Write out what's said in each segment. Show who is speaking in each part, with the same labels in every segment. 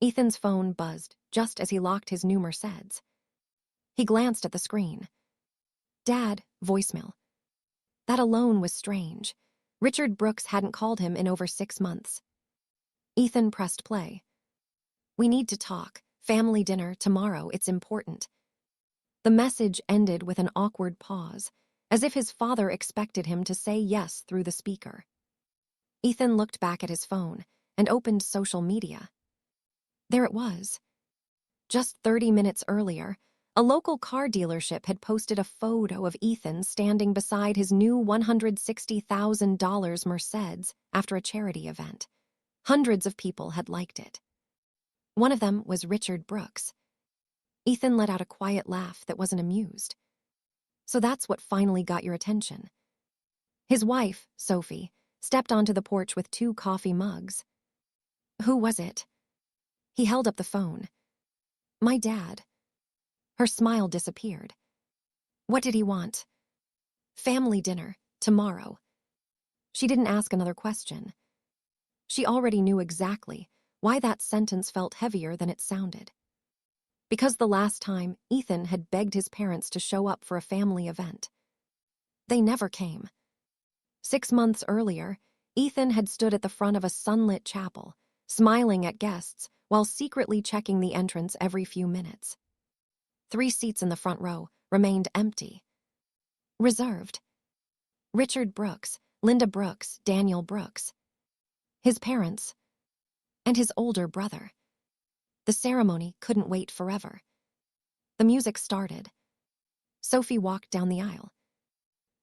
Speaker 1: Ethan's phone buzzed just as he locked his new Mercedes. He glanced at the screen. Dad, voicemail. That alone was strange. Richard Brooks hadn't called him in over 6 months. Ethan pressed play. We need to talk. Family dinner tomorrow, it's important. The message ended with an awkward pause, as if his father expected him to say yes through the speaker. Ethan looked back at his phone and opened social media. There it was. Just 30 minutes earlier, a local car dealership had posted a photo of Ethan standing beside his new $160,000 Mercedes after a charity event. Hundreds of people had liked it. One of them was Richard Brooks. Ethan let out a quiet laugh that wasn't amused. So that's what finally got your attention. His wife, Sophie, stepped onto the porch with 2 coffee mugs. Who was it? He held up the phone. My dad. Her smile disappeared. What did he want? Family dinner, tomorrow. She didn't ask another question. She already knew exactly why that sentence felt heavier than it sounded. Because the last time Ethan had begged his parents to show up for a family event. They never came. 6 months earlier, Ethan had stood at the front of a sunlit chapel, smiling at guests while secretly checking the entrance every few minutes. 3 seats in the front row remained empty. Reserved. Richard Brooks, Linda Brooks, Daniel Brooks. His parents. And his older brother. The ceremony couldn't wait forever. The music started. Sophie walked down the aisle.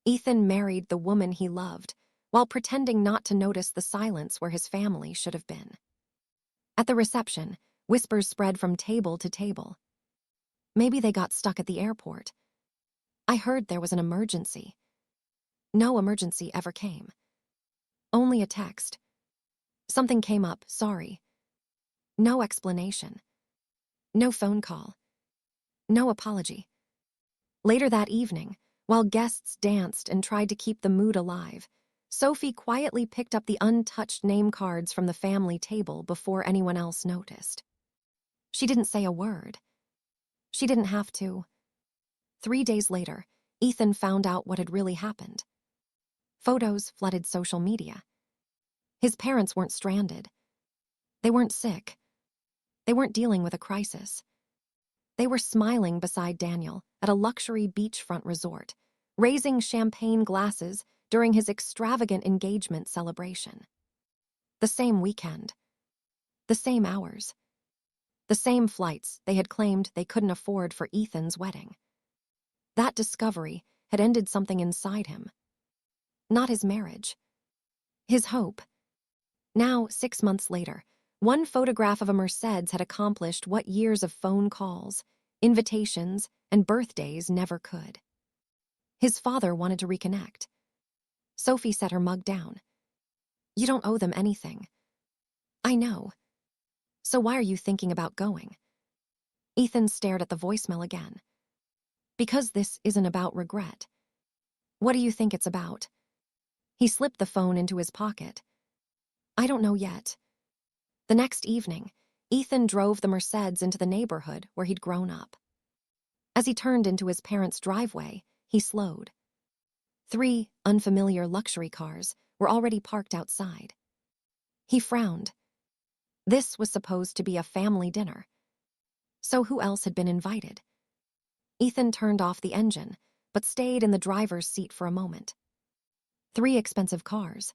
Speaker 1: Ethan married the woman he loved, while pretending not to notice the silence where his family should have been. At the reception, whispers spread from table to table. Maybe they got stuck at the airport. I heard there was an emergency. No emergency ever came. Only a text. Something came up, sorry. No explanation. No phone call. No apology. Later that evening, while guests danced and tried to keep the mood alive, Sophie quietly picked up the untouched name cards from the family table before anyone else noticed. She didn't say a word. She didn't have to. 3 days later, Ethan found out what had really happened. Photos flooded social media. His parents weren't stranded. They weren't sick. They weren't dealing with a crisis. They were smiling beside Daniel at a luxury beachfront resort, raising champagne glasses during his extravagant engagement celebration. The same weekend. The same hours. The same flights they had claimed they couldn't afford for Ethan's wedding. That discovery had ended something inside him. Not his marriage. His hope. Now, 6 months later, one photograph of a Mercedes had accomplished what years of phone calls, invitations, and birthdays never could. His father wanted to reconnect. Sophie set her mug down. You don't owe them anything. I know. So why are you thinking about going? Ethan stared at the voicemail again. Because this isn't about regret. What do you think it's about? He slipped the phone into his pocket. I don't know yet. The next evening, Ethan drove the Mercedes into the neighborhood where he'd grown up. As he turned into his parents' driveway, he slowed. 3 unfamiliar luxury cars were already parked outside. He frowned. This was supposed to be a family dinner. So who else had been invited? Ethan turned off the engine, but stayed in the driver's seat for a moment. 3 expensive cars.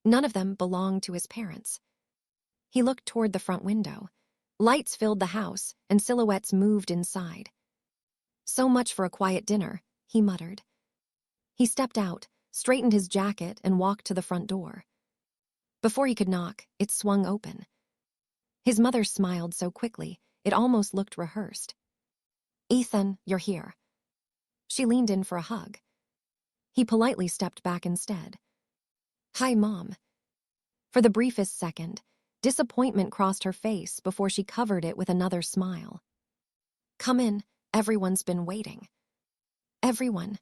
Speaker 1: None of them belonged to his parents. He looked toward the front window. Lights filled the house, and silhouettes moved inside. So much for a quiet dinner, he muttered. He stepped out, straightened his jacket, and walked to the front door. Before he could knock, it swung open. His mother smiled so quickly, it almost looked rehearsed. Ethan, you're here. She leaned in for a hug. He politely stepped back instead. Hi, Mom. For the briefest second, disappointment crossed her face before she covered it with another smile. Come in, everyone's been waiting. Everyone.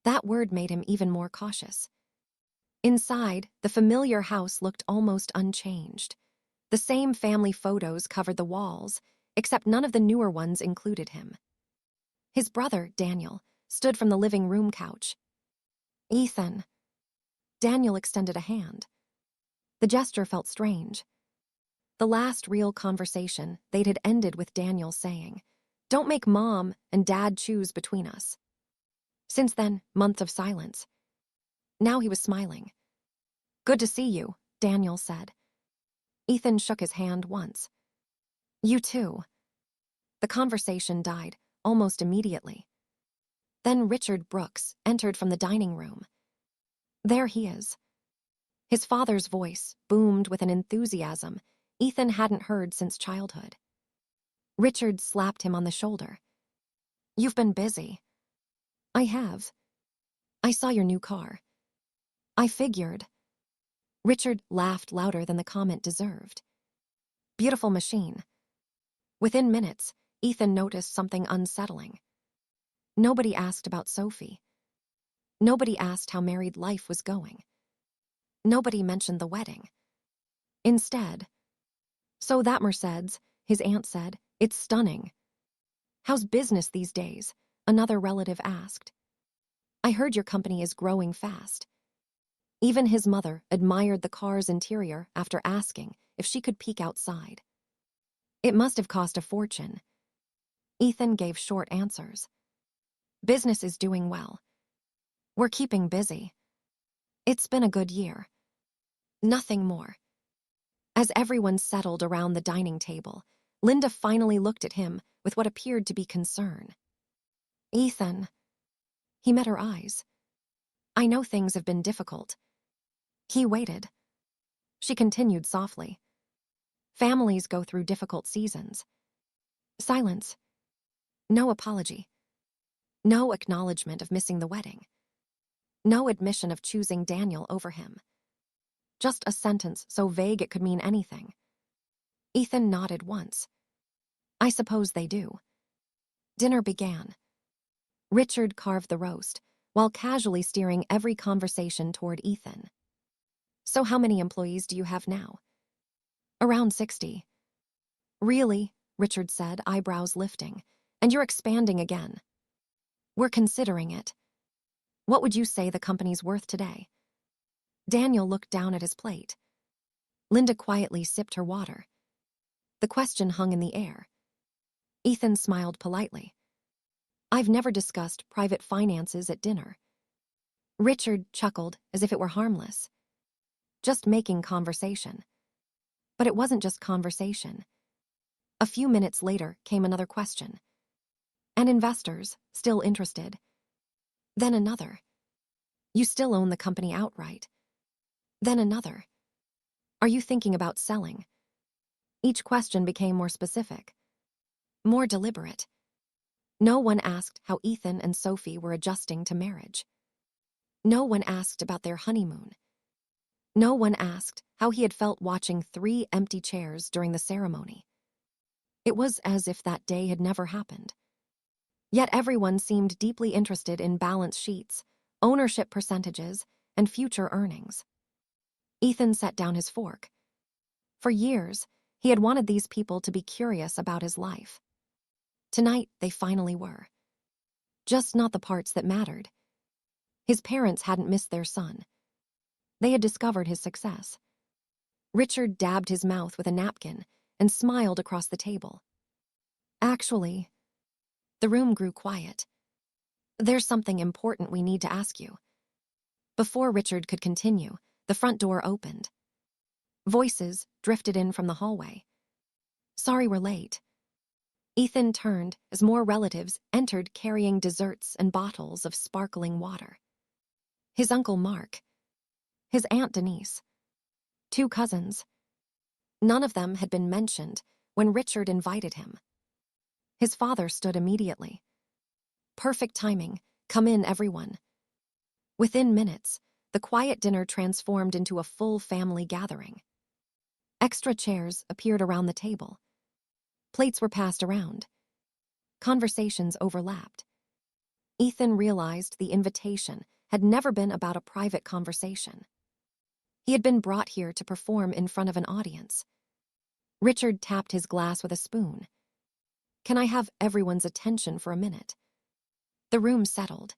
Speaker 1: That word made him even more cautious. Inside, the familiar house looked almost unchanged. The same family photos covered the walls, except none of the newer ones included him. His brother, Daniel, stood from the living room couch. "Ethan." Daniel extended a hand. The gesture felt strange. The last real conversation they'd had ended with Daniel saying, "Don't make Mom and Dad choose between us." Since then, month of silence. Now he was smiling. "Good to see you," Daniel said. Ethan shook his hand once. "You too." The conversation died almost immediately. Then Richard Brooks entered from the dining room. "There he is." His father's voice boomed with an enthusiasm Ethan hadn't heard since childhood. Richard slapped him on the shoulder. "You've been busy." "I have. I saw your new car." "I figured." Richard laughed louder than the comment deserved. "Beautiful machine." Within minutes, Ethan noticed something unsettling. Nobody asked about Sophie. Nobody asked how married life was going. Nobody mentioned the wedding. Instead, "So that Mercedes," his aunt said, "it's stunning." "How's business these days?" another relative asked. "I heard your company is growing fast." Even his mother admired the car's interior after asking if she could peek outside. "It must have cost a fortune." Ethan gave short answers. "Business is doing well. We're keeping busy. It's been a good year." Nothing more. As everyone settled around the dining table, Linda finally looked at him with what appeared to be concern. "Ethan." He met her eyes. "I know things have been difficult." He waited. She continued softly. "Families go through difficult seasons." Silence. No apology. No acknowledgement of missing the wedding. No admission of choosing Daniel over him. Just a sentence so vague it could mean anything. Ethan nodded once. "I suppose they do." Dinner began. Richard carved the roast, while casually steering every conversation toward Ethan. "So how many employees do you have now?" "Around 60. "Really?" Richard said, eyebrows lifting. "And you're expanding again." "We're considering it." "What would you say the company's worth today?" Daniel looked down at his plate. Linda quietly sipped her water. The question hung in the air. Ethan smiled politely. "I've never discussed private finances at dinner." Richard chuckled as if it were harmless. Just making conversation. But it wasn't just conversation. A few minutes later came another question. "And investors, still interested?" Then another. "You still own the company outright?" Then another. "Are you thinking about selling?" Each question became more specific. More deliberate. No one asked how Ethan and Sophie were adjusting to marriage. No one asked about their honeymoon. No one asked how he had felt watching 3 empty chairs during the ceremony. It was as if that day had never happened. Yet everyone seemed deeply interested in balance sheets, ownership percentages, and future earnings. Ethan set down his fork. For years, he had wanted these people to be curious about his life. Tonight, they finally were. Just not the parts that mattered. His parents hadn't missed their son. They had discovered his success. Richard dabbed his mouth with a napkin and smiled across the table. "Actually," the room grew quiet. "There's something important we need to ask you." Before Richard could continue, the front door opened. Voices drifted in from the hallway. "Sorry we're late." Ethan turned as more relatives entered carrying desserts and bottles of sparkling water. His uncle Mark. His aunt Denise. 2 cousins. None of them had been mentioned when Richard invited him. His father stood immediately. "Perfect timing. Come in, everyone." Within minutes, the quiet dinner transformed into a full family gathering. Extra chairs appeared around the table. Plates were passed around. Conversations overlapped. Ethan realized the invitation had never been about a private conversation. He had been brought here to perform in front of an audience. Richard tapped his glass with a spoon. Can I have everyone's attention for a minute? The room settled.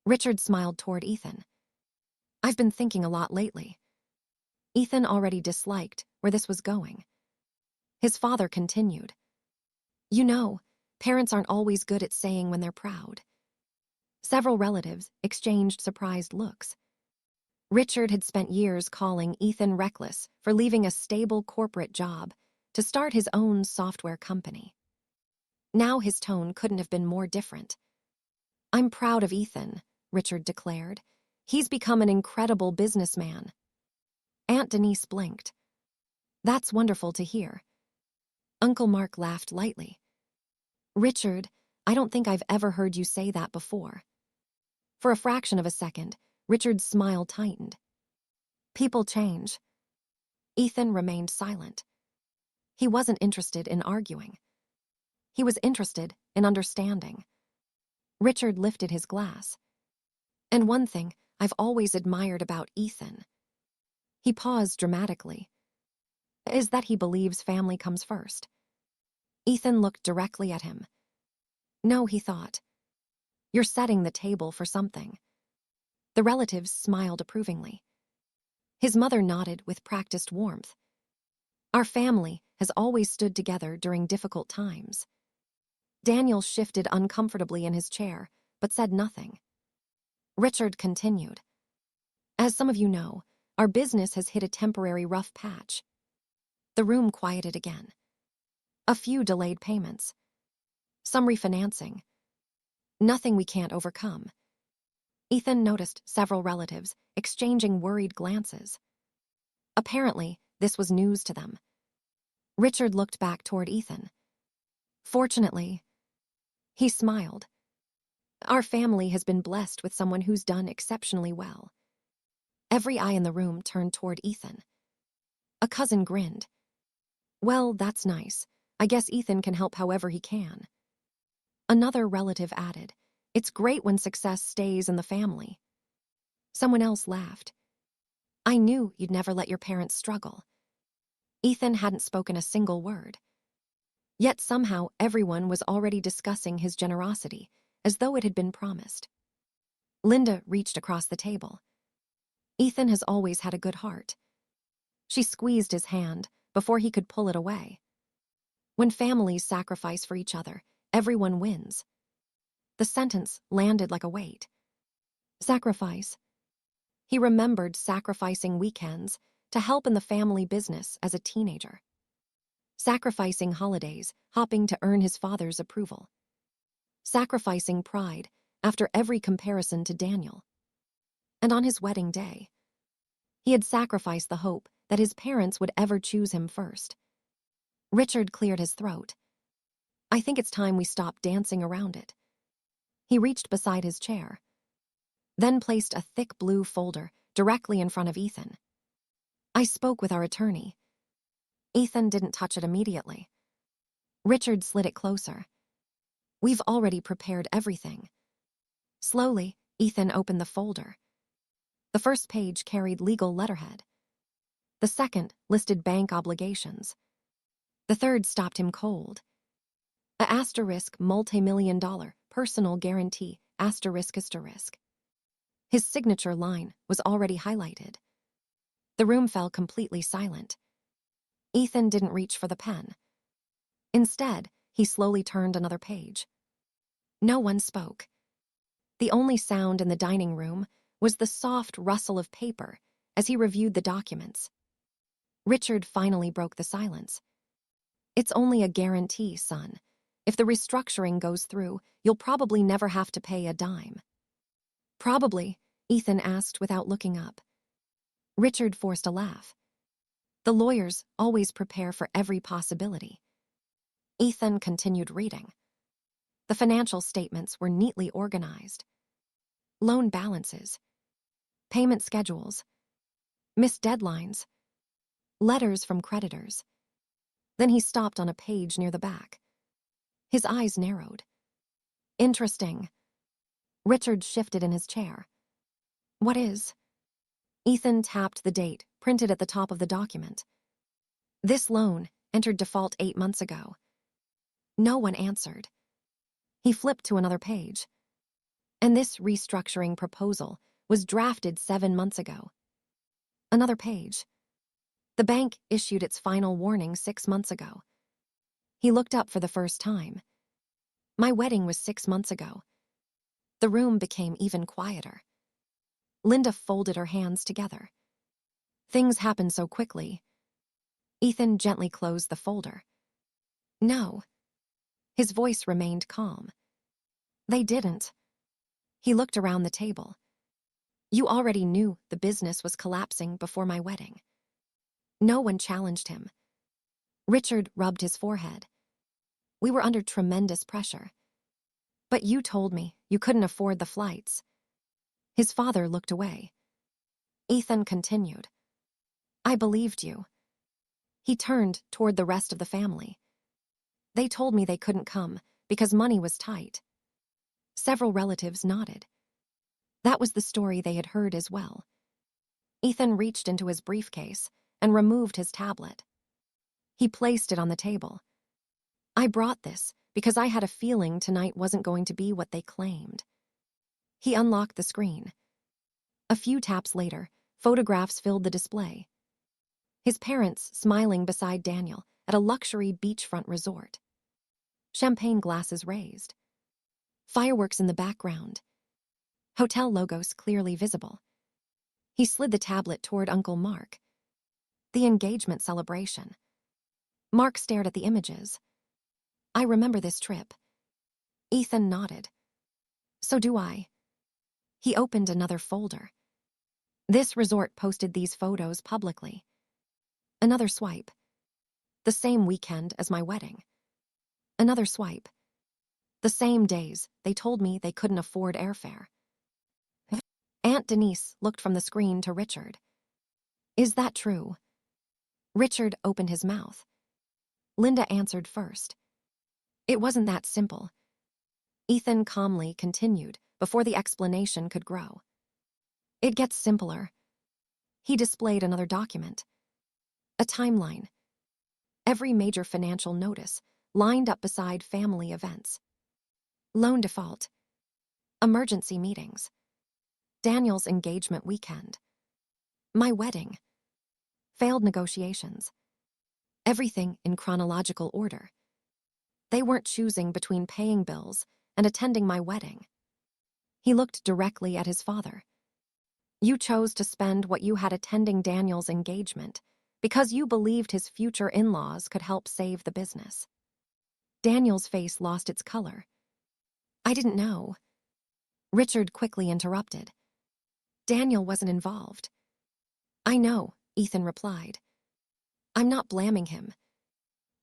Speaker 1: Richard smiled toward Ethan. I've been thinking a lot lately. Ethan already disliked where this was going. His father continued. You know, parents aren't always good at saying when they're proud. Several relatives exchanged surprised looks. Richard had spent years calling Ethan reckless for leaving a stable corporate job to start his own software company. Now his tone couldn't have been more different. I'm proud of Ethan, Richard declared. He's become an incredible businessman. Aunt Denise blinked. That's wonderful to hear. Uncle Mark laughed lightly. Richard, I don't think I've ever heard you say that before. For a fraction of a second, Richard's smile tightened. People change. Ethan remained silent. He wasn't interested in arguing. He was interested in understanding. Richard lifted his glass. And one thing I've always admired about Ethan, he paused dramatically, is that he believes family comes first. Ethan looked directly at him. No, he thought. You're setting the table for something. The relatives smiled approvingly. His mother nodded with practiced warmth. Our family has always stood together during difficult times. Daniel shifted uncomfortably in his chair, but said nothing. Richard continued. As some of you know, our business has hit a temporary rough patch. The room quieted again. A few delayed payments. Some refinancing. Nothing we can't overcome. Ethan noticed several relatives exchanging worried glances. Apparently, this was news to them. Richard looked back toward Ethan. Fortunately, he smiled. Our family has been blessed with someone who's done exceptionally well. Every eye in the room turned toward Ethan. A cousin grinned. Well, that's nice. I guess Ethan can help however he can. Another relative added, it's great when success stays in the family. Someone else laughed. I knew you'd never let your parents struggle. Ethan hadn't spoken a single word. Yet somehow everyone was already discussing his generosity, as though it had been promised. Linda reached across the table. Ethan has always had a good heart. She squeezed his hand before he could pull it away. When families sacrifice for each other, everyone wins. The sentence landed like a weight. Sacrifice. He remembered sacrificing weekends to help in the family business as a teenager. Sacrificing holidays, hopping to earn his father's approval. Sacrificing pride after every comparison to Daniel. And on his wedding day, he had sacrificed the hope that his parents would ever choose him first. Richard cleared his throat. I think it's time we stop dancing around it. He reached beside his chair, then placed a thick blue folder directly in front of Ethan. I spoke with our attorney. Ethan didn't touch it immediately. Richard slid it closer. We've already prepared everything. Slowly, Ethan opened the folder. The first page carried legal letterhead. The second listed bank obligations. The third stopped him cold. A asterisk multi-million-dollar personal guarantee asterisk asterisk. His signature line was already highlighted. The room fell completely silent. Ethan didn't reach for the pen. Instead, he slowly turned another page. No one spoke. The only sound in the dining room was the soft rustle of paper as he reviewed the documents. Richard finally broke the silence. It's only a guarantee, son. If the restructuring goes through, you'll probably never have to pay a dime. Probably, Ethan asked without looking up. Richard forced a laugh. The lawyers always prepare for every possibility. Ethan continued reading. The financial statements were neatly organized. Loan balances, payment schedules, missed deadlines, letters from creditors. Then he stopped on a page near the back. His eyes narrowed. Interesting. Richard shifted in his chair. What is? Ethan tapped the date printed at the top of the document. This loan entered default 8 months ago. No one answered. He flipped to another page. And this restructuring proposal was drafted 7 months ago. Another page. The bank issued its final warning 6 months ago. He looked up for the first time. My wedding was 6 months ago. The room became even quieter. Linda folded her hands together. Things happened so quickly. Ethan gently closed the folder. No. His voice remained calm. They didn't. He looked around the table. You already knew the business was collapsing before my wedding. No one challenged him. Richard rubbed his forehead. We were under tremendous pressure. But you told me you couldn't afford the flights. His father looked away. Ethan continued. I believed you. He turned toward the rest of the family. They told me they couldn't come because money was tight. Several relatives nodded. That was the story they had heard as well. Ethan reached into his briefcase and removed his tablet. He placed it on the table. I brought this because I had a feeling tonight wasn't going to be what they claimed. He unlocked the screen. A few taps later, photographs filled the display. His parents smiling beside Daniel at a luxury beachfront resort. Champagne glasses raised. Fireworks in the background. Hotel logos clearly visible. He slid the tablet toward Uncle Mark. The engagement celebration. Mark stared at the images. I remember this trip. Ethan nodded. So do I. He opened another folder. This resort posted these photos publicly. Another swipe. The same weekend as my wedding. Another swipe. The same days they told me they couldn't afford airfare. Aunt Denise looked from the screen to Richard. Is that true? Richard opened his mouth. Linda answered first. It wasn't that simple. Ethan calmly continued before the explanation could grow. It gets simpler. He displayed another document. A timeline. Every major financial notice lined up beside family events. Loan default. Emergency meetings. Daniel's engagement weekend. My wedding. Failed negotiations. Everything in chronological order. They weren't choosing between paying bills and attending my wedding. He looked directly at his father. You chose to spend what you had attending Daniel's engagement because you believed his future in-laws could help save the business. Daniel's face lost its color. I didn't know. Richard quickly interrupted. Daniel wasn't involved. I know, Ethan replied. I'm not blaming him.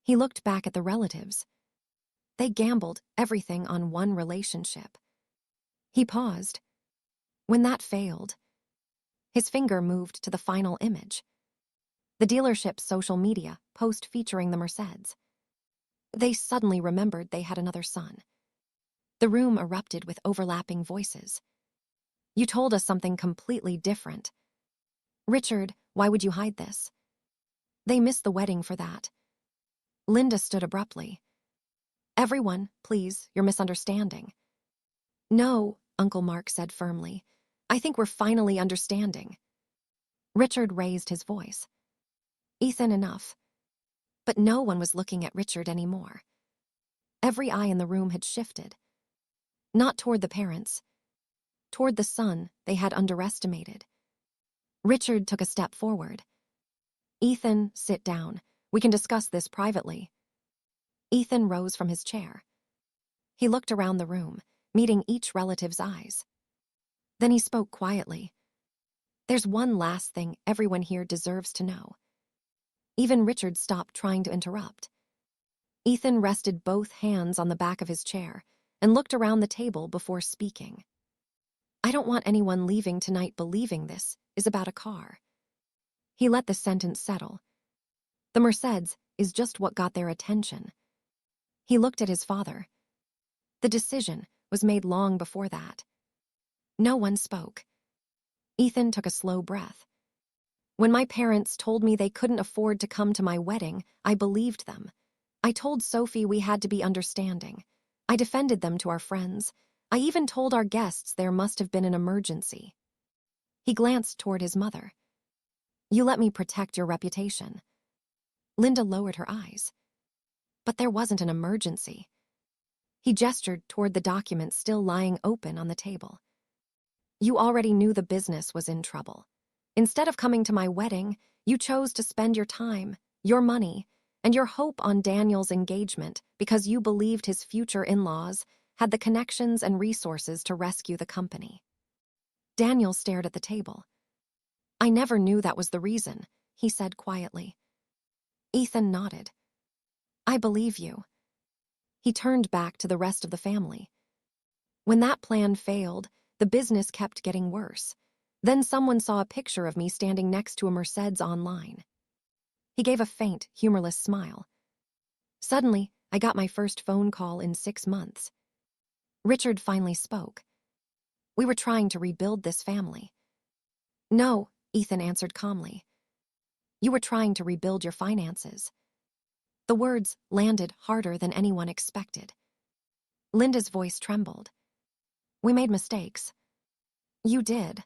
Speaker 1: He looked back at the relatives. They gambled everything on one relationship. He paused. When that failed, his finger moved to the final image. The dealership's social media post featuring the Mercedes. They suddenly remembered they had another son. The room erupted with overlapping voices. You told us something completely different. Richard, why would you hide this? They missed the wedding for that. Linda stood abruptly. Everyone, please, you're misunderstanding. No, Uncle Mark said firmly. I think we're finally understanding. Richard raised his voice. Ethan, enough. But no one was looking at Richard anymore. Every eye in the room had shifted. Not toward the parents. Toward the son they had underestimated. Richard took a step forward. Ethan, sit down. We can discuss this privately. Ethan rose from his chair. He looked around the room, meeting each relative's eyes. Then he spoke quietly. There's one last thing everyone here deserves to know. Even Richard stopped trying to interrupt. Ethan rested both hands on the back of his chair and looked around the table before speaking. I don't want anyone leaving tonight believing this is about a car. He let the sentence settle. The Mercedes is just what got their attention. He looked at his father. The decision was made long before that. No one spoke. Ethan took a slow breath. When my parents told me they couldn't afford to come to my wedding, I believed them. I told Sophie we had to be understanding. I defended them to our friends. I even told our guests there must have been an emergency. He glanced toward his mother. You let me protect your reputation. Linda lowered her eyes. But there wasn't an emergency. He gestured toward the document still lying open on the table. You already knew the business was in trouble. Instead of coming to my wedding, you chose to spend your time, your money, and your hope on Daniel's engagement because you believed his future in-laws had the connections and resources to rescue the company. Daniel stared at the table. I never knew that was the reason, he said quietly. Ethan nodded. I believe you. He turned back to the rest of the family. When that plan failed, the business kept getting worse. Then someone saw a picture of me standing next to a Mercedes online. He gave a faint, humorless smile. Suddenly, I got my first phone call in 6 months. Richard finally spoke. We were trying to rebuild this family. No, Ethan answered calmly. You were trying to rebuild your finances. The words landed harder than anyone expected. Linda's voice trembled. We made mistakes. You did.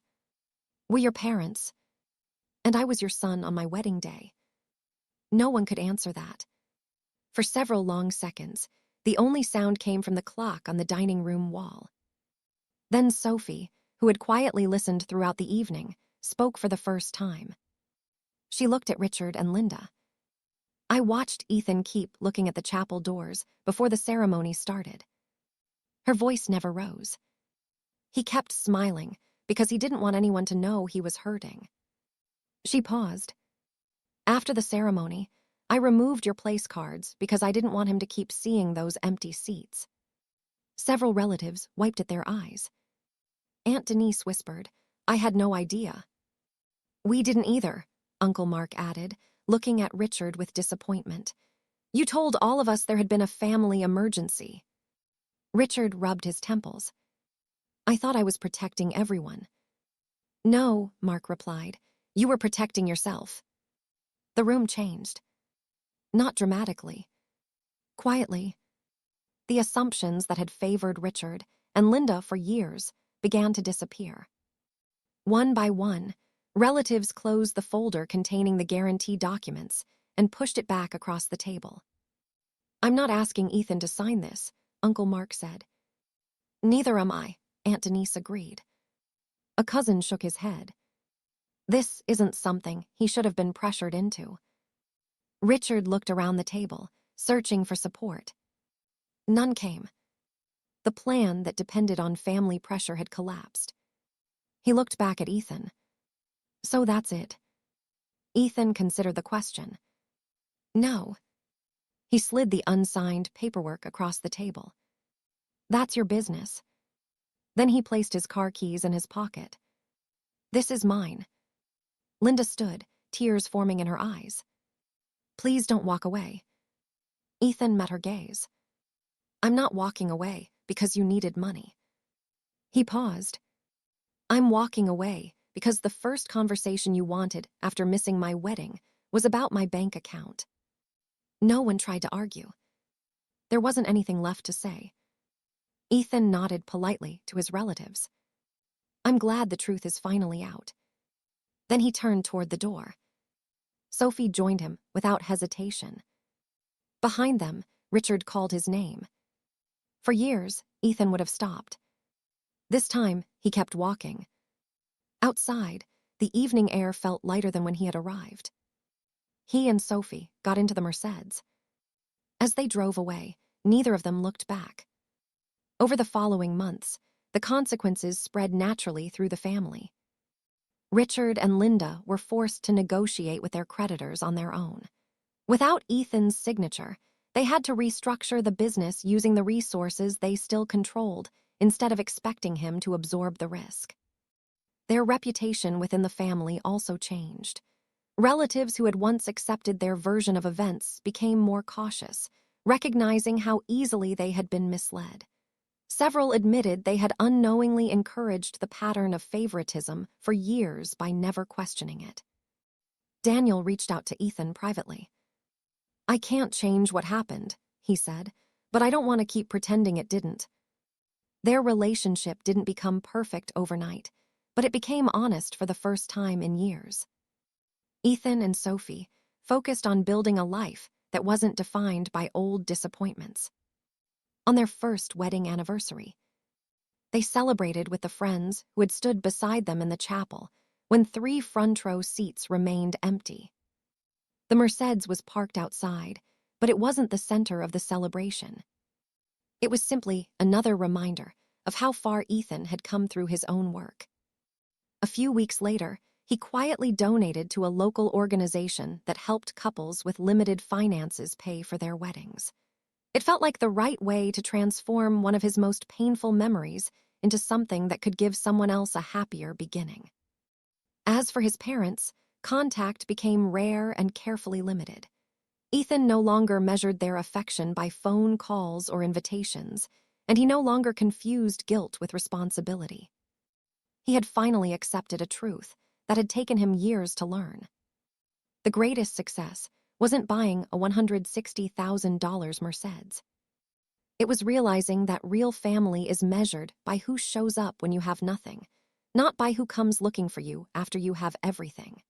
Speaker 1: We're your parents. And I was your son on my wedding day. No one could answer that. For several long seconds, the only sound came from the clock on the dining room wall. Then Sophie, who had quietly listened throughout the evening, spoke for the first time. She looked at Richard and Linda. I watched Ethan keep looking at the chapel doors before the ceremony started. Her voice never rose. He kept smiling because he didn't want anyone to know he was hurting. She paused. After the ceremony, I removed your place cards because I didn't want him to keep seeing those empty seats. Several relatives wiped at their eyes. Aunt Denise whispered, I had no idea. We didn't either, Uncle Mark added, looking at Richard with disappointment. You told all of us there had been a family emergency. Richard rubbed his temples. I thought I was protecting everyone. No, Mark replied. You were protecting yourself. The room changed. Not dramatically. Quietly. The assumptions that had favored Richard and Linda for years began to disappear. One by one, relatives closed the folder containing the guarantee documents and pushed it back across the table. I'm not asking Ethan to sign this, Uncle Mark said. Neither am I, Aunt Denise agreed. A cousin shook his head. This isn't something he should have been pressured into. Richard looked around the table, searching for support. None came. The plan that depended on family pressure had collapsed. He looked back at Ethan. So that's it. Ethan considered the question. No. He slid the unsigned paperwork across the table. That's your business. Then he placed his car keys in his pocket. This is mine. Linda stood, tears forming in her eyes. Please don't walk away. Ethan met her gaze. I'm not walking away because you needed money. He paused. I'm walking away because the first conversation you wanted after missing my wedding was about my bank account. No one tried to argue. There wasn't anything left to say. Ethan nodded politely to his relatives. I'm glad the truth is finally out. Then he turned toward the door. Sophie joined him without hesitation. Behind them, Richard called his name. For years, Ethan would have stopped. This time, he kept walking. Outside, the evening air felt lighter than when he had arrived. He and Sophie got into the Mercedes. As they drove away, neither of them looked back. Over the following months, the consequences spread naturally through the family. Richard and Linda were forced to negotiate with their creditors on their own. Without Ethan's signature, they had to restructure the business using the resources they still controlled instead of expecting him to absorb the risk. Their reputation within the family also changed. Relatives who had once accepted their version of events became more cautious, recognizing how easily they had been misled. Several admitted they had unknowingly encouraged the pattern of favoritism for years by never questioning it. Daniel reached out to Ethan privately. "I can't change what happened," he said, "but I don't want to keep pretending it didn't." Their relationship didn't become perfect overnight, but it became honest for the first time in years. Ethan and Sophie focused on building a life that wasn't defined by old disappointments. On their first wedding anniversary, they celebrated with the friends who had stood beside them in the chapel when 3 front row seats remained empty. The Mercedes was parked outside, but it wasn't the center of the celebration. It was simply another reminder of how far Ethan had come through his own work. A few weeks later, he quietly donated to a local organization that helped couples with limited finances pay for their weddings. It felt like the right way to transform one of his most painful memories into something that could give someone else a happier beginning. As for his parents, contact became rare and carefully limited. Ethan no longer measured their affection by phone calls or invitations, and he no longer confused guilt with responsibility. He had finally accepted a truth that had taken him years to learn. The greatest success wasn't buying a $160,000 Mercedes. It was realizing that real family is measured by who shows up when you have nothing, not by who comes looking for you after you have everything.